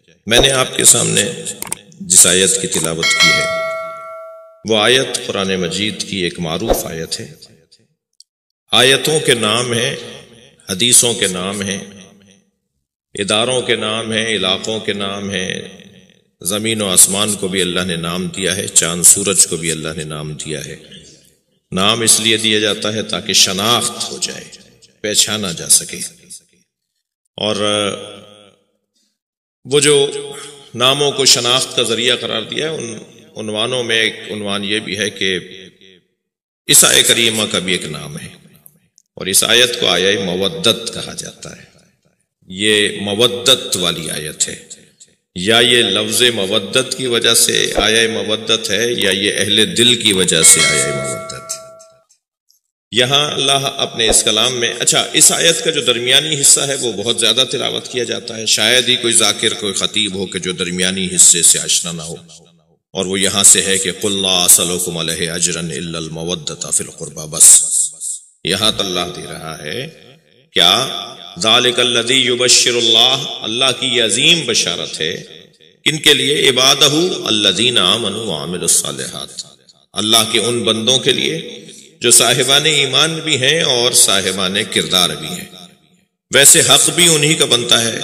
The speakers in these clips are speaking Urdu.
میں نے آپ کے سامنے جس آیت کی تلاوت کی ہے وہ آیت قرآن مجید کی ایک معروف آیت ہے۔ آیتوں کے نام ہیں، حدیثوں کے نام ہیں، اداروں کے نام ہیں، علاقوں کے نام ہیں، زمین و آسمان کو بھی اللہ نے نام دیا ہے، چاند سورج کو بھی اللہ نے نام دیا ہے۔ نام اس لیے دیا جاتا ہے تاکہ شناخت ہو جائے، پہچانا جا سکے۔ اور وہ جو ناموں کو شناخت کا ذریعہ قرار دیا ہے، ان عنوانوں میں ایک عنوان یہ بھی ہے کہ عیسیٰ کریمہ کا بھی ایک نام ہے، اور اس آیت کو آیہ مودت کہا جاتا ہے۔ یہ مودت والی آیت ہے، یا یہ لفظ مودت کی وجہ سے آیہ مودت ہے، یا یہ اہل دل کی وجہ سے آیہ مودت ہے۔ یہاں اللہ اپنے اس کلام میں، اس آیت کا جو درمیانی حصہ ہے وہ بہت زیادہ تلاوت کیا جاتا ہے، شاید ہی کوئی ذاکر، کوئی خطیب ہو کہ جو درمیانی حصے سے آشنا نہ ہو، اور وہ یہاں سے ہے کہ قُلْ لَا أَسْأَلُكُمْ عَلَيْهِ أَجْرًا إِلَّا الْمَوَدَّةَ فِي الْقُرْبَى، بس یہاں تو اللہ دے رہا ہے کیا ذَلِكَ الَّذِي يُبَشِّرُ اللَّهُ، اللہ کی یہ عظیم بشارت ہے کن کے لیے؟ عبادہ الذین آمنوا وعملوا الصالحات، اللہ کے ان بندوں کے لیے جو صاحبان ایمان بھی ہیں اور صاحبان کردار بھی ہیں۔ ویسے حق بھی انہی کا بنتا ہے،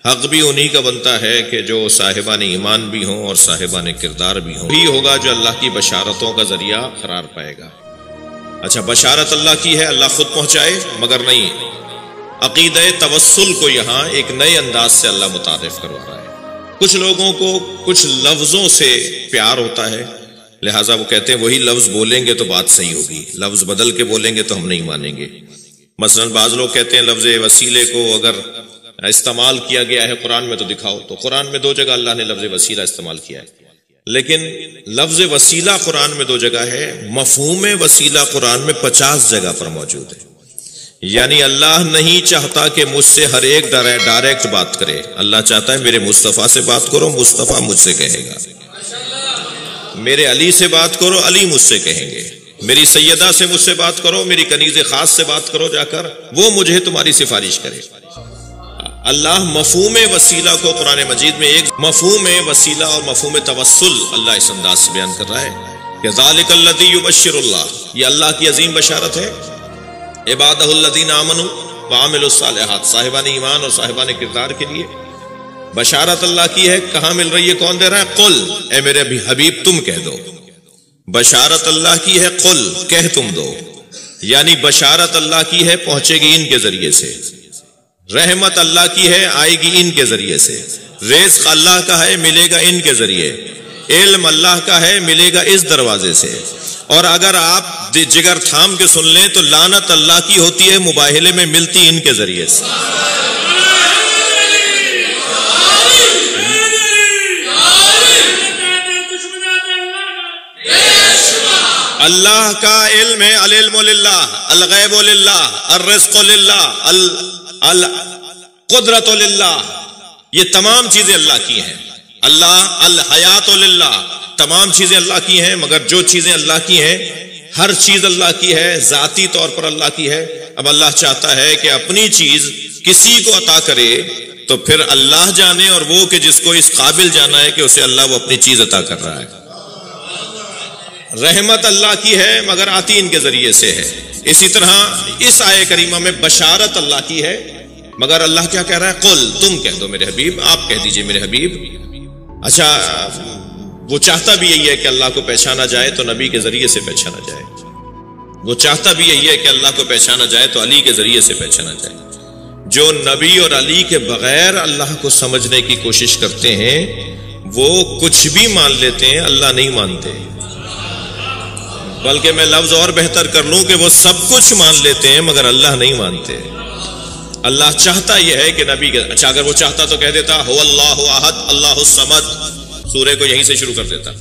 حق بھی انہی کا بنتا ہے کہ جو صاحبان ایمان بھی ہوں اور صاحبان کردار بھی ہوں، وہی ہوگا جو اللہ کی بشارتوں کا ذریعہ قرار پائے گا۔ بشارت اللہ کی ہے، اللہ خود پہنچائے مگر نہیں، عقیدہ توسل کو یہاں ایک نئے انداز سے اللہ متعارف کروا رہا ہے۔ کچھ لوگوں کو کچھ لفظوں سے پیار ہوتا ہے، لہٰذا وہ کہتے ہیں وہی لفظ بولیں گے تو بات صحیح ہوگی، لفظ بدل کے بولیں گے تو ہم نہیں مانیں گے۔ مثلا بعض لوگ کہتے ہیں لفظ وسیلے کو اگر استعمال کیا گیا ہے قرآن میں تو دکھاؤ، تو قرآن میں 2 جگہ اللہ نے لفظ وسیلہ استعمال کیا ہے، لیکن لفظ وسیلہ قرآن میں 2 جگہ ہے، مفہوم وسیلہ قرآن میں 50 جگہ پر موجود ہے۔ یعنی اللہ نہیں چاہتا کہ مجھ سے ہر ایک ڈائریکٹ بات کرے، اللہ چاہتا ہے میرے مصطفیٰ سے بات کرو، مصطفیٰ مجھ سے کہے گا، میرے علی سے بات کرو، علی مجھ سے کہیں گے، میری سیدہ سے مجھ سے بات کرو، میری کنیز خاص سے بات کرو جا کر، وہ مجھے تمہاری سفارش کرے۔ اللہ مفہوم وسیلہ کو قرآن مجید میں ایک مفہوم وسیلہ اور مفہوم توسل اللہ اس انداز سے بیان کر رہا ہے کہ ذالک الذی یبشر اللہ، یہ اللہ کی عظیم بشارت ہے، عبادہ الذین آمنوا وعملوا الصالحات، صاحبان ایمان اور صاحبان کردار کے لیے بشارت اللہ کی ہے۔ کہاں مل رہی ہے؟ کون دے رہا ہے؟ قل، اے میرے حبیب تم کہہ دو، بشارت اللہ کی ہے، قل کہہ تم دو، یعنی بشارت اللہ کی ہے پہنچے گی ان کے ذریعے سے، رحمت اللہ کی ہے آئے گی ان کے ذریعے سے، رزق اللہ کا ہے ملے گا ان کے ذریعے، علم اللہ کا ہے ملے گا اس دروازے سے، اور اگر آپ جگر تھام کے سن لیں تو لعنت اللہ کی ہوتی ہے مباہلے میں ملتی ان کے ذریعے سے۔ اللہ کا علم ہے، العلم للہ، الغیب للہ، الرزق للہ، القدرت للہ، یہ تمام چیزیں اللہ کی ہیں۔ اللہ الحیات للہ، تمام چیزیں اللہ کی ہیں، مگر جو چیزیں اللہ کی ہیں ہر چیز اللہ کی ہے، ذاتی طور پر اللہ کی ہے۔ اب اللہ چاہتا ہے کہ اپنی چیز کسی کو عطا کرے تو پھر اللہ جانے، اور وہ کہ جس کو اس قابل جانا ہے کہ اسے اللہ وہ اپنی چیز عطا کر رہا ہے۔ رحمت اللہ کی ہے مگر آتی ان کے ذریعے سے ہے۔ اسی طرح اس آیہ کریمہ میں بشارت اللہ کی ہے، مگر اللہ کیا کہہ رہا ہے؟ قل، تم کہہ دو میرے حبیب، آپ کہہ دیجئے میرے حبیب۔ وہ چاہتا بھی یہی ہے کہ اللہ کو پہچانا جائے تو نبی کے ذریعے سے پہچانا جائے، وہ چاہتا بھی یہی ہے کہ اللہ کو پہچانا جائے تو علی کے ذریعے سے پہچانا جائے۔ جو نبی اور علی کے بغیر اللہ کو سمجھنے کی کوشش کرتے ہیں وہ کچھ بھی مان لیتے ہیں، اللہ نہیں مانتے، بلکہ میں لفظ اور بہتر کر لوں کہ وہ سب کچھ مان لیتے ہیں مگر اللہ نہیں مانتے۔ اللہ چاہتا یہ ہے کہ نبی کے اگر وہ چاہتا تو کہہ دیتا هو اللہ احد اللہ الصمد، سورہ کو یہیں سے شروع کر دیتا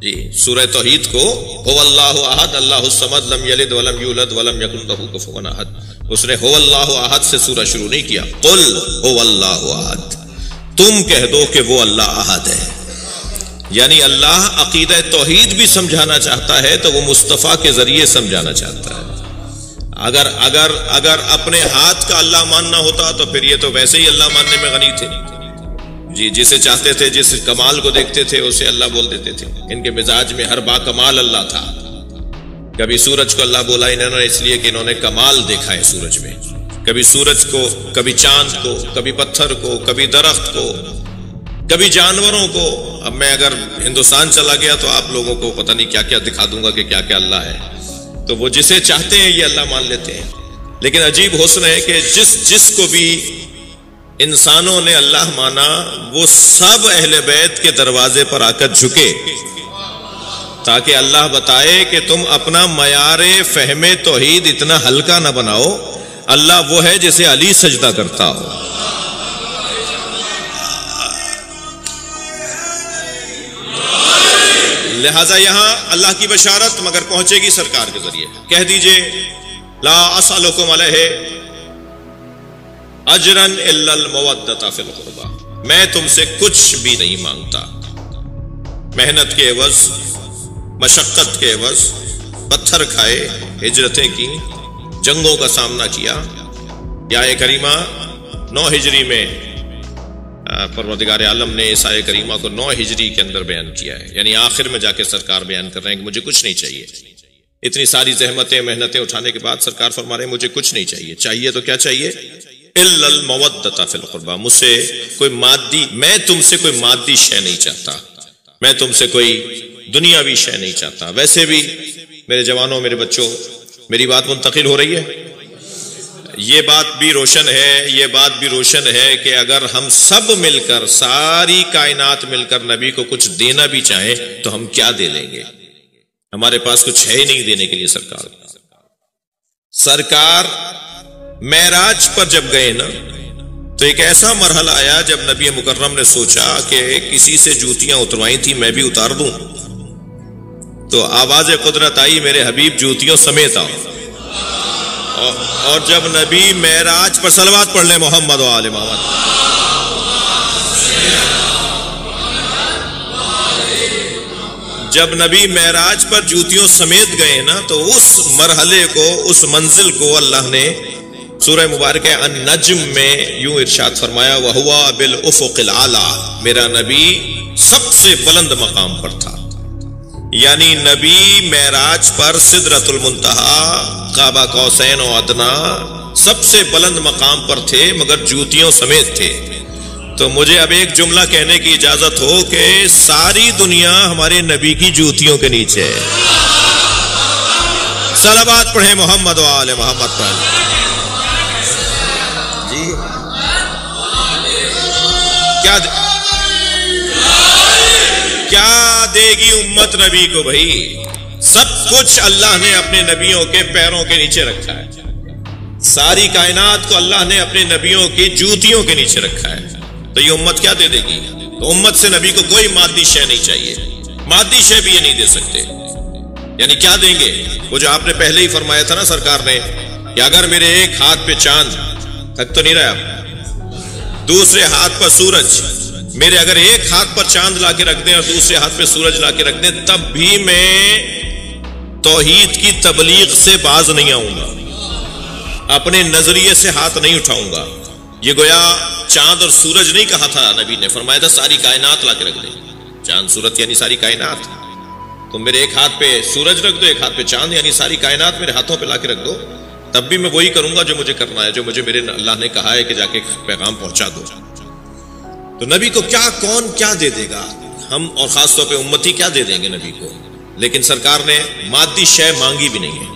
جی، سورہ توحید کو هو اللہ احد اللہ الصمد لم یلد ولم یولد ولم یکن لہ کفوا احد، اس نے هو اللہ احد سے سورہ شروع نہیں کیا، قل هو اللہ احد، تم کہہ دو کہ وہ اللہ احد ہے۔ یعنی اللہ عقیدہ توحید بھی سمجھانا چاہتا ہے تو وہ مصطفیٰ کے ذریعے سمجھانا چاہتا ہے۔ اگر اپنے ہاتھ کا اللہ ماننا ہوتا تو پھر یہ تو ویسے ہی اللہ ماننے میں غنی تھے، جی جسے چاہتے تھے، جس کمال کو دیکھتے تھے اسے اللہ بول دیتے تھے. ان کے مزاج میں ہر با کمال اللہ تھا. کبھی سورج کو اللہ بولا انہوں نے اس لیے کہ انہوں نے کمال دیکھا ہے سورج میں. کبھی سورج کو، کبھی چاند کو، کبھی پتھر کو، کبھی درخت کو، کبھی جانوروں کو. اب میں اگر ہندوستان چلا گیا تو آپ لوگوں کو پتہ نہیں کیا کیا دکھا دوں گا کہ کیا کیا اللہ ہے. تو وہ جسے چاہتے ہیں یہ اللہ مان لیتے ہیں. لیکن عجیب حسن ہے کہ جس کو بھی انسانوں نے اللہ مانا وہ سب اہل بیت کے دروازے پر آ کر جھکے تاکہ اللہ بتائے کہ تم اپنا معیار فہم توحید اتنا ہلکا نہ بناؤ. اللہ وہ ہے جسے علی سجدہ کرتا ہو. لہذا یہاں اللہ کی بشارت مگر پہنچے گی سرکار کے ذریعے. کہہ دیجئے لا اسألکم علیہ اجرا الا المودۃ فی القربى، میں تم سے کچھ بھی نہیں مانگتا. محنت کے عوض، مشقت کے عوض، پتھر کھائے، ہجرتیں کی، جنگوں کا سامنا کیا. یا کریمہ 9 ہجری میں پروردگار عالم نے اس آیہ کریمہ کو 9 ہجری کے اندر بیان کیا ہے. یعنی آخر میں جا کے سرکار بیان کر رہے ہیں کہ مجھے کچھ نہیں چاہیے. اتنی ساری زحمتیں محنتیں اٹھانے کے بعد سرکار فرما رہے ہیں مجھے کچھ نہیں چاہیے. چاہیے تو کیا چاہیے؟ الا المودۃ فی القربى، مجھ سے کوئی مادی، میں تم سے کوئی مادی شے نہیں چاہتا، میں تم سے کوئی دنیاوی شے نہیں چاہتا. ویسے بھی میرے جوانوں، میرے بچوں، میری بات منتقل ہو رہی ہے. یہ بات بھی روشن ہے، یہ بات بھی روشن ہے کہ اگر ہم سب مل کر، ساری کائنات مل کر نبی کو کچھ دینا بھی چاہیں تو ہم کیا دے لیں گے؟ ہمارے پاس کچھ ہے ہی نہیں دینے کے لیے. سرکار معراج پر جب گئے نا تو ایک ایسا مرحلہ آیا جب نبی مکرم نے سوچا کہ کسی سے جوتیاں اتروائی تھی میں بھی اتار دوں. تو آواز قدرت آئی میرے حبیب جوتیوں سمیت آؤ. اور جب نبی معراج پر صلوات پڑھ لیں محمد و آل محمد، جب نبی معراج پر جوتیوں سمیت گئے نا تو اس مرحلے کو، اس منزل کو اللہ نے سورہ مبارکہ النجم میں یوں ارشاد فرمایا وَهُوَ بِالْأُفُقِ الْعَلَىٰ، میرا نبی سب سے بلند مقام پر تھا. یعنی نبی معراج پر سدرۃ المنتہا، قاب قوسین و ادنا، سب سے بلند مقام پر تھے مگر جوتیوں سمیت تھے. تو مجھے اب ایک جملہ کہنے کی اجازت ہو کہ ساری دنیا ہمارے نبی کی جوتیوں کے نیچے ہے. صلوات پڑھیں محمد و آل محمد پر. جی کیا دے گی امت نبی کو بھائی؟ سب کچھ اللہ نے اپنے نبیوں کے پیروں کے نیچے رکھا ہے. ساری کائنات کو اللہ نے اپنے نبیوں کی جوتیوں کے نیچے رکھا ہے. تو یہ امت کیا دے دے گی؟ تو امت سے نبی کو کوئی مادی شے نہیں چاہیے. مادی شے بھی یہ نہیں دے سکتے. یعنی کیا دیں گے؟ وہ جو آپ نے پہلے ہی فرمایا تھا نا سرکار نے کہ اگر میرے ایک ہاتھ پہ چاند، تک تو نہیں رہا، دوسرے ہاتھ پر سورج، میرے اگر ایک ہاتھ پر چاند لا کے رکھ دیں اور دوسرے ہاتھ پہ سورج لا کے رکھ دیں تب بھی میں توحید کی تبلیغ سے باز نہیں آؤں گا، اپنے نظریے سے ہاتھ نہیں اٹھاؤں گا. یہ گویا چاند اور سورج نہیں کہا تھا نبی نے، فرمایا تھا ساری کائنات لا کے رکھ دیں. چاند سورج یعنی ساری کائنات. تم میرے ایک ہاتھ پہ سورج رکھ دو، ایک ہاتھ پہ چاند، یعنی ساری کائنات میرے ہاتھوں پہ لا کے رکھ دو، تب بھی میں وہی کروں گا جو مجھے کرنا ہے، جو مجھے میرے اللہ نے کہا ہے کہ جا کے پیغام پہنچا دو. تو نبی کو کیا، کون کیا دے دے گا؟ ہم اور خاص طور پہ امتی کیا دے دیں گے نبی کو؟ لیکن سرکار نے مادی شے مانگی بھی نہیں ہے.